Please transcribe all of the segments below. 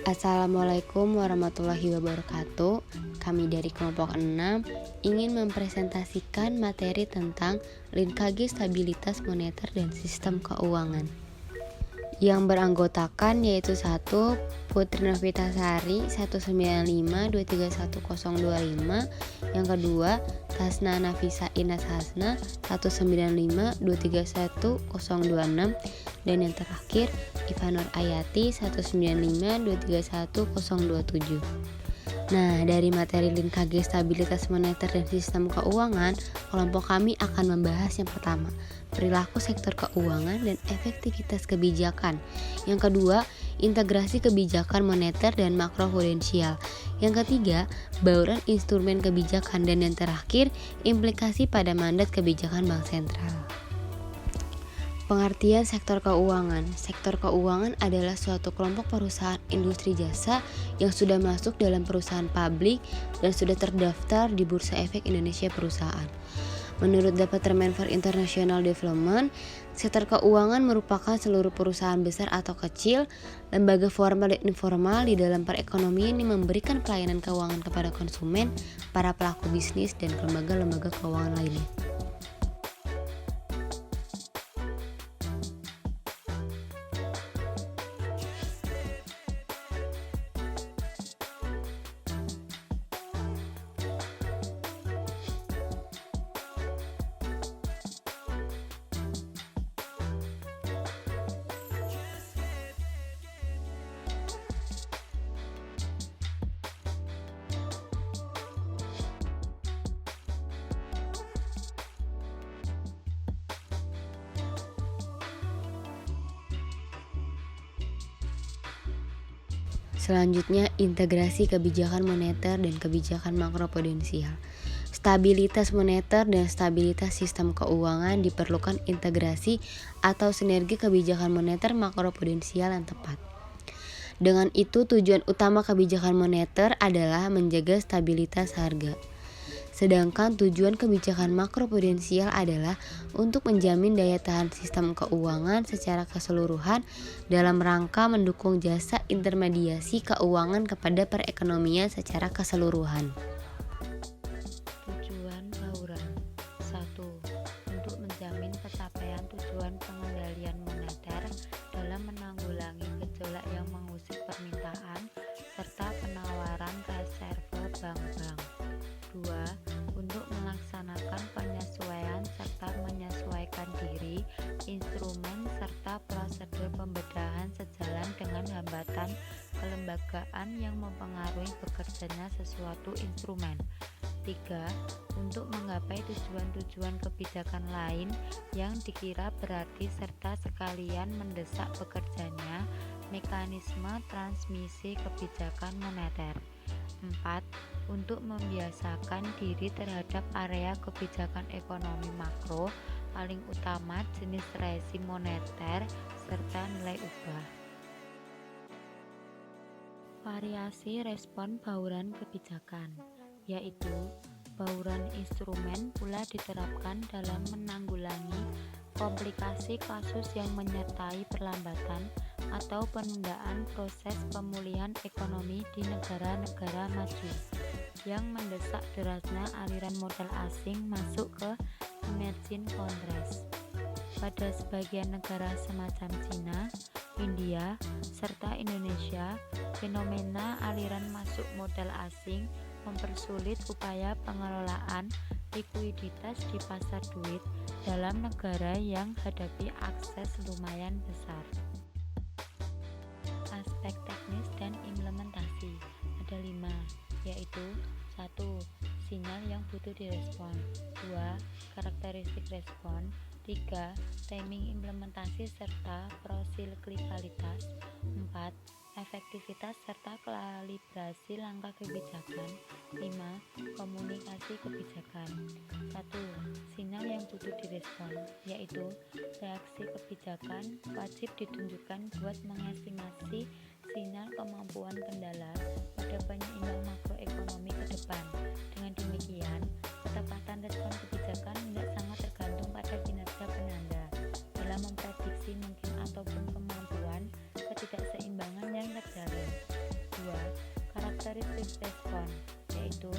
Assalamualaikum warahmatullahi wabarakatuh. Kami dari kelompok 6 ingin mempresentasikan materi tentang Linkage Stabilitas Moneter dan Sistem Keuangan. Yang beranggotakan yaitu 1. Putri Novitasari 195231025. Yang kedua, Tasna Nafisa Inas Hasna 195231026. Dan yang terakhir, Ivanur Ayati 195231027. Nah, dari materi Linkage Stabilitas Moneter dan Sistem Keuangan, kelompok kami akan membahas yang pertama, perilaku sektor keuangan dan efektivitas kebijakan. Yang kedua, integrasi kebijakan moneter dan makroprudensial. Yang ketiga, bauran instrumen kebijakan. Dan yang terakhir, implikasi pada mandat kebijakan Bank Sentral. Pengertian sektor keuangan. Sektor keuangan adalah suatu kelompok perusahaan industri jasa yang sudah masuk dalam perusahaan publik dan sudah terdaftar di Bursa Efek Indonesia Perusahaan. Menurut Departemen for International Development, sektor keuangan merupakan seluruh perusahaan besar atau kecil, lembaga formal dan informal di dalam perekonomian yang memberikan pelayanan keuangan kepada konsumen, para pelaku bisnis, dan lembaga-lembaga keuangan lainnya. Selanjutnya, integrasi kebijakan moneter dan kebijakan makroprudensial. Stabilitas moneter dan stabilitas sistem keuangan diperlukan integrasi atau sinergi kebijakan moneter makroprudensial yang tepat. Dengan itu, tujuan utama kebijakan moneter adalah menjaga stabilitas harga. Sedangkan tujuan kebijakan makroprudensial adalah untuk menjamin daya tahan sistem keuangan secara keseluruhan dalam rangka mendukung jasa intermediasi keuangan kepada perekonomian secara keseluruhan. Tujuan bauran 1. Untuk menjamin pencapaian tujuan pengendalian moneter dalam menanggulangi gejolak yang mengusik permintaan serta penawaran reserve bank-bank. 2. Untuk melaksanakan penyesuaian serta menyesuaikan diri instrumen serta prosedur pembedahan sejalan dengan hambatan kelembagaan yang mempengaruhi bekerjanya sesuatu instrumen. 3. Untuk menggapai tujuan-tujuan kebijakan lain yang dikira berarti serta sekalian mendesak bekerjanya mekanisme transmisi kebijakan moneter. 4. Untuk membiasakan diri terhadap area kebijakan ekonomi makro, paling utama jenis rezim moneter serta nilai ubah. Variasi respon bauran kebijakan, yaitu bauran instrumen pula diterapkan dalam menanggulangi komplikasi kasus yang menyertai perlambatan atau penundaan proses pemulihan ekonomi di negara-negara maju yang mendesak derasnya aliran modal asing masuk ke emerging countries. Pada sebagian negara semacam Cina, India, serta Indonesia, fenomena aliran masuk modal asing mempersulit upaya pengelolaan likuiditas di pasar duit dalam negara yang hadapi akses lumayan besar. Aspek teknis dan implementasi ada 5, yaitu 1. Sinyal yang butuh direspon. 2. Karakteristik respon. 3. Timing implementasi serta prosiklikalitas. 4. Efektivitas serta kalibrasi langkah kebijakan. 5. Komunikasi kebijakan. 1. Sinyal yang butuh direspon, yaitu reaksi kebijakan wajib ditunjukkan buat mengestimasi sinyal kemampuan kendala pada penyeimbang makroekonomi ke depan. Dengan demikian, ketepatan respon kebijakan tidak sangat tergantung pada kinerja penanda dalam memprediksi mungkin ataupun kemampuan ketidakseimbangan yang terjalin. respon, yaitu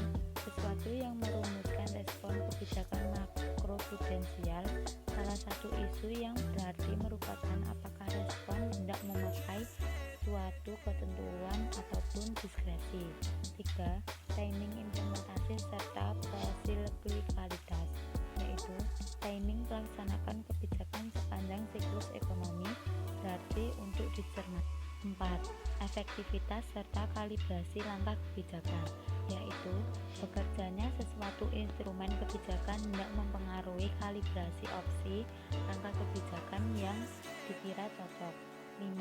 sesuatu yang merumuskan respon kebijakan makroprudensial. Salah satu isu yang berarti merupakan apakah respon hendak memakai suatu ketentuan ataupun diskresi. 3. Timing implementasi serta prosiklikalitas, yaitu timing melaksanakan kebijakan sepanjang siklus ekonomi berarti untuk dicermati. 4. Efektivitas serta kalibrasi langkah kebijakan, yaitu bekerjanya sesuatu instrumen kebijakan hendak mempengaruhi kalibrasi opsi langkah kebijakan yang dikira cocok. 5.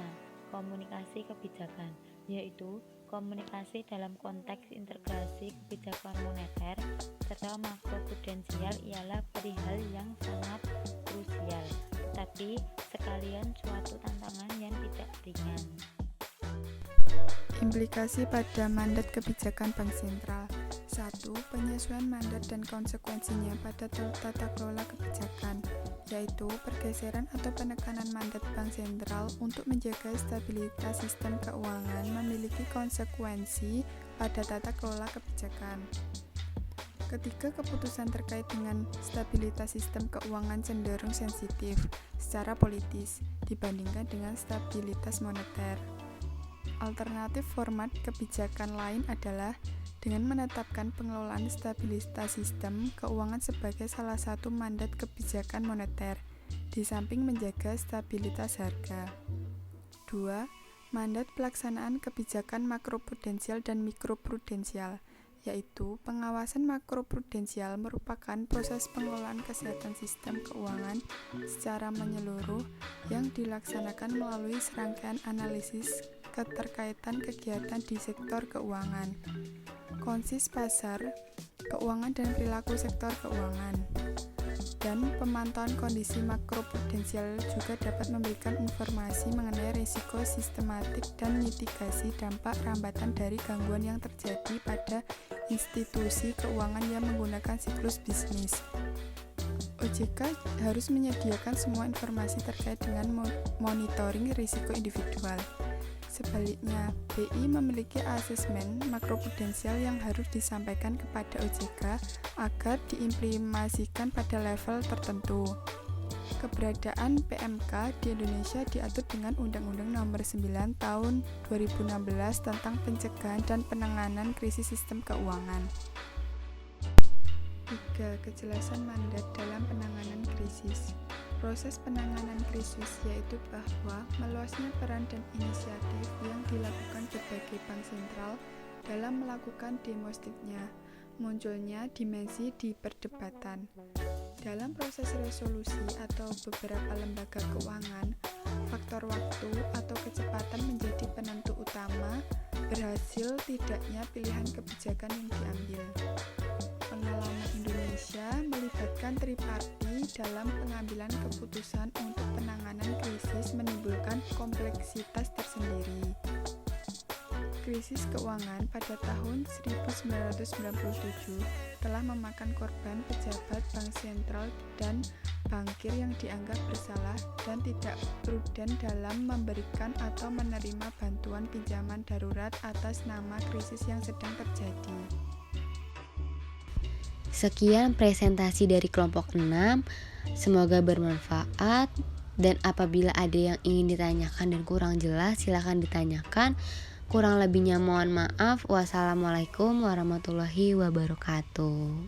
Komunikasi kebijakan, yaitu komunikasi dalam konteks integrasi kebijakan moneter serta makroprudensial ialah perihal yang sangat krusial, tetapi sekalian suatu tantangan yang tidak ringan. Implikasi pada mandat kebijakan Bank Sentral. 1. Penyesuaian mandat dan konsekuensinya pada tata kelola kebijakan, yaitu pergeseran atau penekanan mandat Bank Sentral untuk menjaga stabilitas sistem keuangan memiliki konsekuensi pada tata kelola kebijakan. Ketiga, keputusan terkait dengan stabilitas sistem keuangan cenderung sensitif secara politis dibandingkan dengan stabilitas moneter. Alternatif format kebijakan lain adalah dengan menetapkan pengelolaan stabilitas sistem keuangan sebagai salah satu mandat kebijakan moneter, di samping menjaga stabilitas harga. 2. Mandat pelaksanaan kebijakan makroprudensial dan mikroprudensial, yaitu pengawasan makroprudensial merupakan proses pengelolaan kesehatan sistem keuangan secara menyeluruh yang dilaksanakan melalui serangkaian analisis keterkaitan kegiatan di sektor keuangan, konsis pasar keuangan dan perilaku sektor keuangan, dan pemantauan kondisi makroprudensial juga dapat memberikan informasi mengenai risiko sistematik dan mitigasi dampak rambatan dari gangguan yang terjadi pada institusi keuangan yang menggunakan siklus bisnis. OJK harus menyediakan semua informasi terkait dengan monitoring risiko individual. Sebaliknya, BI memiliki asesmen makroprudensial yang harus disampaikan kepada OJK agar diimplementasikan pada level tertentu. Keberadaan PMK di Indonesia diatur dengan Undang-Undang Nomor 9 Tahun 2016 tentang pencegahan dan penanganan krisis sistem keuangan. 3. Kejelasan mandat dalam penanganan krisis. Proses penanganan krisis yaitu bahwa meluasnya peran dan inisiatif yang dilakukan berbagai bank sentral dalam melakukan demonstrasinya, munculnya dimensi di perdebatan. Dalam proses resolusi atau beberapa lembaga keuangan, faktor waktu atau kecepatan menjadi penentu utama berhasil tidaknya pilihan kebijakan yang diambil. Pengalaman Indonesia melibatkan triparti dalam pengambilan keputusan untuk penanganan krisis menimbulkan kompleksitas tersendiri. Krisis keuangan pada tahun 1997 telah memakan korban pejabat bank sentral dan bankir yang dianggap bersalah dan tidak prudent dalam memberikan atau menerima bantuan pinjaman darurat atas nama krisis yang sedang terjadi. Sekian presentasi dari kelompok 6, semoga bermanfaat, dan apabila ada yang ingin ditanyakan dan kurang jelas silakan ditanyakan. Kurang lebihnya mohon maaf. Wassalamualaikum warahmatullahi wabarakatuh.